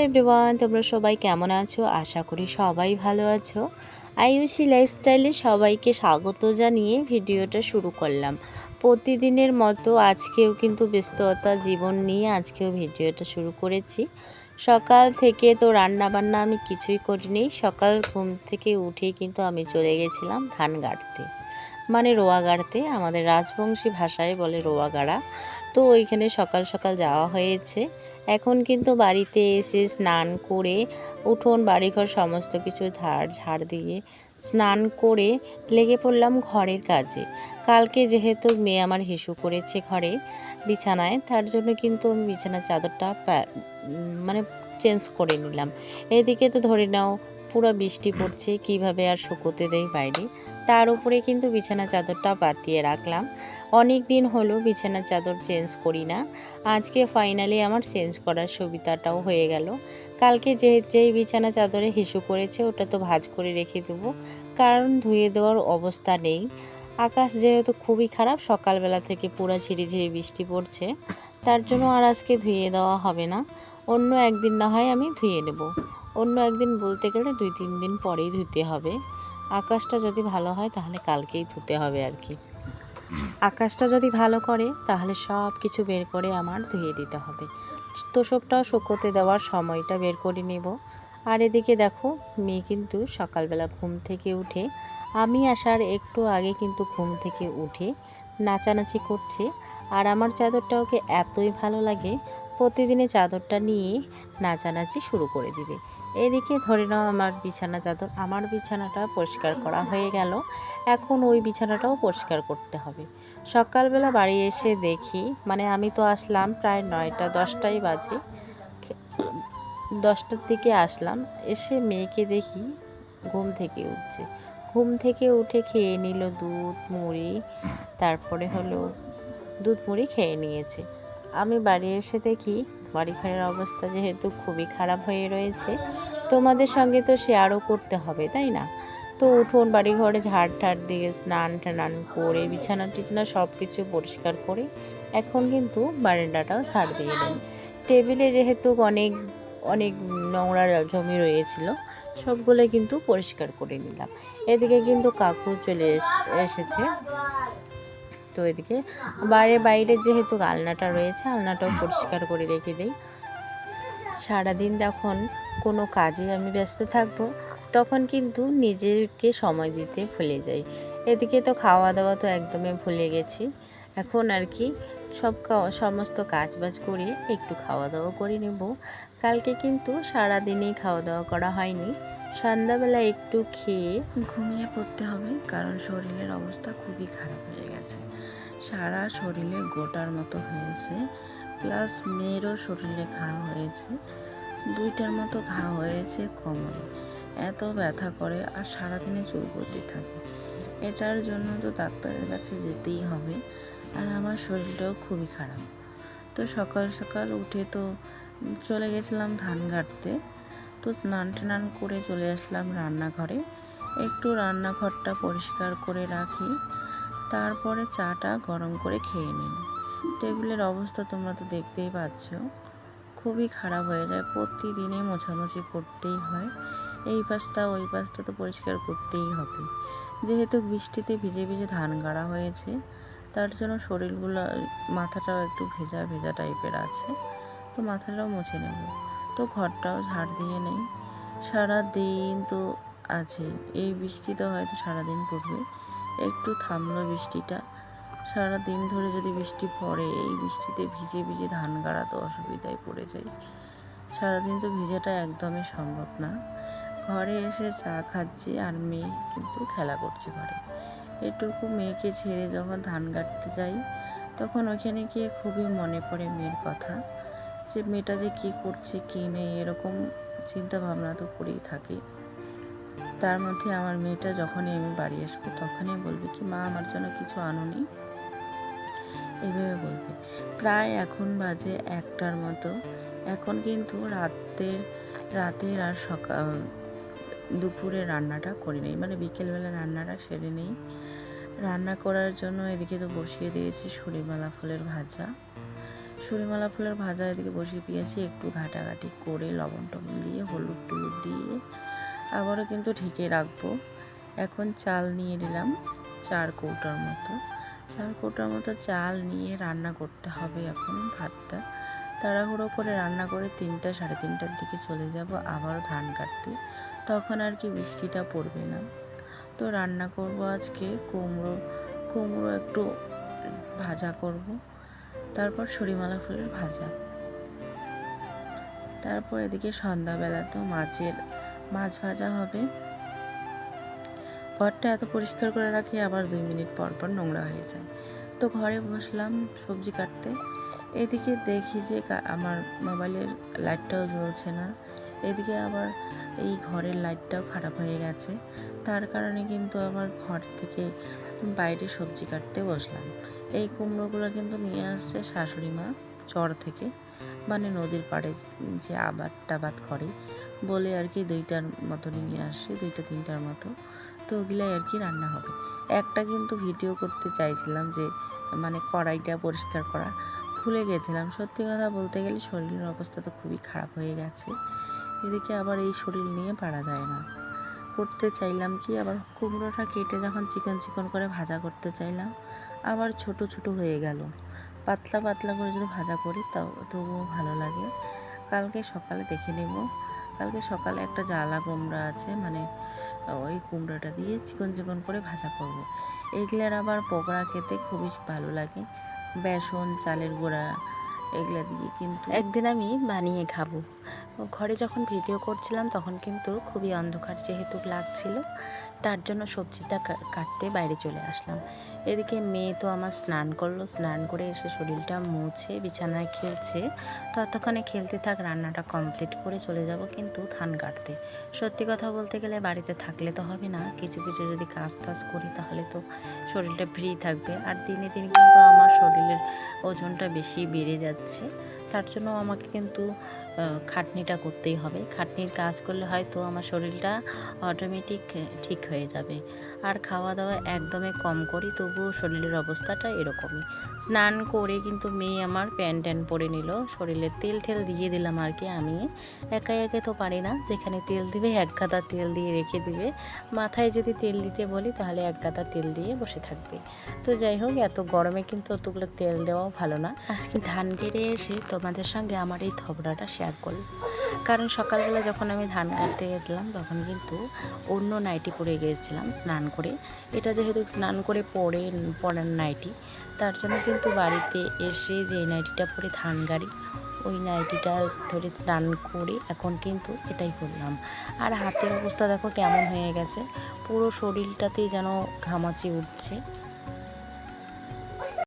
Everyone, তোমরা সবাই কেমন আছো? আশা করি সবাই ভালো আছো। আয়ুষী লাইফস্টাইলে সবাইকে স্বাগত জানিয়ে ভিডিওটা শুরু করলাম। প্রতিদিনের মতো আজকেও কিন্তু ব্যস্ততা জীবন নিয়ে আজকেও ভিডিওটা শুরু করেছি। সকাল থেকে তো রান্নাবান্না আমি কিছুই করিনি। সকাল ঘুম থেকে উঠেই কিন্তু আমি চলে গেছিলাম ধান গাড়তে, মানে রোয়া গাড়তে। আমাদের রাজবংশী ভাষায় বলে রোয়া গাড়া। তো ওইখানে সকাল সকাল যাওয়া হয়েছে। এখন কিন্তু বাড়িতে এসে স্নান করে উঠোন বাড়িঘর সমস্ত কিছু ঝাড় দিয়ে স্নান করে লেগে পড়লাম ঘরের কাজে। কালকে যেহেতু মেয়ে আমার হিসু করেছে ঘরে বিছানায়, তার জন্য কিন্তু আমি বিছানার চাদরটা মানে চেঞ্জ করে নিলাম। এদিকে তো ধরে নাও পুরো বৃষ্টি পড়ছে, কিভাবে আর শুকোতে দেই বাইরে। তার উপরে কিন্তু বিছানা চাদরটা পাতিয়ে রাখলাম। অনেক দিন হলো বিছানার চাদর চেঞ্জ করি না। আজকে ফাইনালি আমার চেঞ্জ করার সুবিধাটাও হয়ে গেল। কালকে যেই বিছানা চাদরে হিসু করেছে ওটা তো ভাঁজ করে রেখে দেবো, কারণ ধুয়ে দেওয়ার অবস্থা নেই। আকাশ যেহেতু খুবই খারাপ, সকালবেলা থেকে পুরো ঝিরিঝিরি বৃষ্টি পড়ছে, তার জন্য আর আজকে ধুয়ে দেওয়া হবে না। অন্য একদিন না হয় আমি ধুয়ে নেব। অন্য একদিন বলতে গেলে 2-3 দিন পরেই ধুতে হবে। আকাশটা যদি ভালো হয় তাহলে কালকেই ধুতে হবে আর কি। আকাশটা যদি ভালো করে তাহলে সব কিছু বের করে আমার ধুয়ে দিতে হবে। তো সবটাও শুকোতে দেওয়ার সময়টা বের করে নেব। আর এদিকে দেখো মেয়ে কিন্তু সকালবেলা ঘুম থেকে উঠে, আমি আসার একটু আগে কিন্তু ঘুম থেকে উঠে নাচানাচি করছে। আর আমার চাদরটা ওকে এতই ভালো লাগে, প্রতিদিনে চাদরটা নিয়ে নাচানাচি শুরু করে দিবে। এদিকে ধরে নাও আমার বিছানাটা পরিষ্কার করা হয়ে গেল। এখন ওই বিছানাটাও পরিষ্কার করতে হবে। সকালবেলা বাড়ি এসে দেখি, মানে আমি তো আসলাম প্রায় 9টা-10টাই বাজে, 10টার দিকে আসলাম। এসে মেয়েকে দেখি ঘুম থেকে উঠছে। ঘুম থেকে উঠে খেয়ে নিল দুধ মুড়ি, তারপরে হলো দুধ মুড়ি খেয়ে নিয়েছে। আমি বাড়ি এসে দেখি বাড়িঘরের অবস্থা যেহেতু খুবই খারাপ হয়ে রয়েছে, তোমাদের সঙ্গে তো শেয়ারও করতে হবে, তাই না? তো উঠোন বাড়িঘরে ঝাড় দিয়ে স্নান টান করে বিছানা টিছানা সব কিছু পরিষ্কার করে এখন কিন্তু বারান্দাটাও ঝাড় দিয়ে নিই। টেবিলে যেহেতু অনেক অনেক নোংরা জমি রয়েছিল, সবগুলো কিন্তু পরিষ্কার করে নিলাম। এদিকে কিন্তু কাকু চলে এসেছে। তো এদিকে বাইরে যেহেতু আলনাটা রয়েছে, আলনাটাও পরিষ্কার করে রেখে দিই। সারাদিন যখন কোনো কাজে আমি ব্যস্ত থাকবো তখন কিন্তু নিজেকে সময় দিতে ভুলে যাই। এদিকে তো খাওয়া দাওয়া তো একদমই ভুলে গেছি। এখন আর কি সমস্ত কাজবাজ করে একটু খাওয়া দাওয়া করে নেব। কালকে কিন্তু সারাদিনই খাওয়া দাওয়া করা হয়নি। সন্ধ্যাবেলা একটু খেয়ে ঘুমিয়ে পড়তে হবে, কারণ শরীরের অবস্থা খুবই খারাপ হয়ে গেছে। সারা শরীরে গোটার মতো হয়েছে, প্লাস মেয়েরও শরীরে ঘা হয়েছে, 2টার মতো ঘা হয়েছে কোমরে। এত ব্যথা করে আর সারাদিনে চুল পড়তে থাকে। এটার জন্য তো ডাক্তারের কাছে যেতেই হবে। আর আমার শরীরটাও খুবই খারাপ। তো সকাল সকাল উঠে তো চলে গেছিলাম ধান গাড়তে। তো স্নান টান করে চলে আসলাম রান্নাঘরে। একটু রান্নাঘরটা পরিষ্কার করে রাখি, তারপরে চাটা গরম করে খেয়ে নিন। টেবিলের অবস্থা তোমরা তো দেখতেই পাচ্ছ, খুবই খারাপ হয়ে যায়। প্রতিদিনই মোছামুছি করতেই হয়, এই পাশটা ওই পাশটা তো পরিষ্কার করতেই হবে। যেহেতু বৃষ্টিতে ভিজে ভিজে ধান গাড়া হয়েছে, তার জন্য শরীরগুলো, মাথাটাও একটু ভেজা ভেজা টাইপের আছে। তো মাথাটাও মুছে নেব। তো ঘরটাও ঝাড় দিয়ে নেই। সারাদিন তো আছে, এই বৃষ্টি তো হয়তো সারাদিন পড়বে। একটু থামলো বৃষ্টিটা, সারাদিন ধরে যদি বৃষ্টি পড়ে, এই বৃষ্টিতে ভিজে ভিজে ধান গাড়া তো অসুবিধায় পড়ে যায়। সারাদিন তো ভিজাটা একদমই সম্ভব না। ঘরে এসে চা খাচ্ছি আর মেয়ে কিন্তু খেলা করছে ঘরে। এটুকু মেয়েকে ছেড়ে যখন ধান কাটতে যাই, তখন ওইখানে গিয়ে খুবই মনে পড়ে মেয়ের কথা, যে মেয়েটা যে কী করছে কী নেই, এরকম চিন্তা ভাবনা তো করেই থাকি। তার মধ্যে আমার মেয়েটা যখনই আমি বাড়ি আসবো তখনই বলবে কি, মা আমার জন্য কিছু আনোনি, এভাবে বলবে। প্রায় এখন বাজে 1টার মতো। এখন কিন্তু রাতের আর দুপুরে রান্নাটা করি নেই, মানে বিকেলবেলা রান্নাটা সেরে নেই। রান্না করার জন্য এদিকে তো বসিয়ে দিয়েছি সুরিমালা ফুলের ভাজা। সরিমালা ফুলের ভাজা এদিকে বসিয়ে দিয়েছি, একটু ঘাটাঘাটি করে লবণ টবণ দিয়ে হলুদ টলুদ দিয়ে আবারও কিন্তু ঢেকে রাখবো। এখন চাল নিয়ে নিলাম 4 কৌটার মতো। 4 কৌটার মতো চাল নিয়ে রান্না করতে হবে এখন ভাতটা। তাড়াহুড়ো করে রান্না করে 3টা সাড়ে 3টার দিকে চলে যাব আবারও ধান কাটতে, তখন আর কি বৃষ্টিটা পড়বে না। তো রান্না করব আজকে কুমড়ো একটু ভাজা করব, তারপর সরিমালা ফুলের ভাজা। তারপর এদিকে সন্ধ্যাবেলা তো মাছ ভাজা হবে। ঘরটা এত পরিষ্কার করে রাখি, আবার 2 মিনিট পর পর নোংরা হয়ে যায়। তো ঘরে বসলাম সবজি কাটতে। এদিকে দেখি যে আমার মোবাইলের লাইটটাও জ্বলছে না, এদিকে আবার এই ঘরের লাইটটাও খারাপ হয়ে গেছে। তার কারণে কিন্তু আবার ঘর থেকে বাইরে সবজি কাটতে বসলাম। এই কুমড়োগুলো কিন্তু নিয়ে আসছে শাশুড়ি মা চর থেকে, মানে নদীর পাড়ে যে আবাদ করে বলে আর কি 2টার মতো নিয়ে আসছে, 2-3টার মতো। তো ওগুলাই আর কি রান্না হবে। একটা কিন্তু ভিডিও করতে চাইছিলাম যে মানে কড়াইটা পরিষ্কার করা, ভুলে গেছিলাম। সত্যি কথা বলতে গেলে শরীরের অবস্থা তো খুবই খারাপ হয়ে গেছে। এদিকে আবার এই শরীর নিয়ে পারা যায় না। করতে চাইলাম কি, আবার কুমড়োটা কেটে যখন চিকন চিকন করে ভাজা করতে চাইলাম, আবার ছোট ছোট হয়ে গেল। পাতলা পাতলা করে যদি ভাজা করি তাও তবুও ভালো লাগে। কালকে সকালে দেখে নেব। কালকে সকালে একটা জ্বালা কুমড়া আছে, মানে ওই কুমড়োটা দিয়ে চিকন চিকন করে ভাজা করব। এইগুলার আবার পকোড়া খেতে খুবই ভালো লাগে, বেসন চালের গুঁড়া এগুলা দিয়ে। কিন্তু একদিন আমি বানিয়ে খাবো। ঘরে যখন ভিডিও করছিলাম তখন কিন্তু খুবই অন্ধকার যেহেতু লাগছিল, তার জন্য সবজিটা কাটতে বাইরে চলে আসলাম। এদিকে মেয়ে তো আমার স্নান করলো, স্নান করে এসে শরীরটা মুছে বিছানায় খেলছে। ততক্ষণে খেলতে থাক, রান্নাটা কমপ্লিট করে চলে যাব কিন্তু ধান কাটতে। সত্যি কথা বলতে গেলে বাড়িতে থাকলে তো হবে না, কিছু কিছু যদি কাজ টাজ করি তাহলে তো শরীরটা ফ্রি থাকবে। আর দিনে দিনে কিন্তু আমার শরীরের ওজনটা বেশি বেড়ে যাচ্ছে, তার জন্য আমাকে কিন্তু খাটনিটা করতেই হবে। খাটনির কাজ করলে হয়তো আমার শরীরটা অটোমেটিক ঠিক হয়ে যাবে। আর খাওয়া দাওয়া একদমই কম করি, তবুও শরীরের অবস্থাটা এরকমই। স্নান করে কিন্তু মেয়ে আমার প্যান্ট ট্যান্ট পরে নিল, শরীরে তেল ঠেল দিয়ে দিলাম আর কি। আমি একাই একে তো পারি না, যেখানে তেল দিবে 1 গাদা তেল দিয়ে রেখে দিবে। মাথায় যদি তেল দিতে বলি তাহলে 1 গাদা তেল দিয়ে বসে থাকবে। তো যাই হোক, এত গরমে কিন্তু অতগুলো তেল দেওয়াও ভালো না। আজকে ধান কেটে এসে তোমাদের সঙ্গে আমার এই থবড়াটা শেয়ার করলাম, কারণ সকালবেলা যখন আমি ধান কাটতে গেছিলাম তখন কিন্তু অন্য নাইটি পরে গিয়েছিলাম স্নান করে। এটা যেহেতু স্নান করে পরের নাইটি, তার জন্য কিন্তু বাড়িতে এসে যে নাইটিটা পরে ধান গাড়ি, ওই নাইটিটা ধরে স্নান করে এখন কিন্তু এটাই করলাম। আর হাতের অবস্থা দেখো কেমন হয়ে গেছে, পুরো শরীরটাতেই যেন ঘামাচি উঠছে।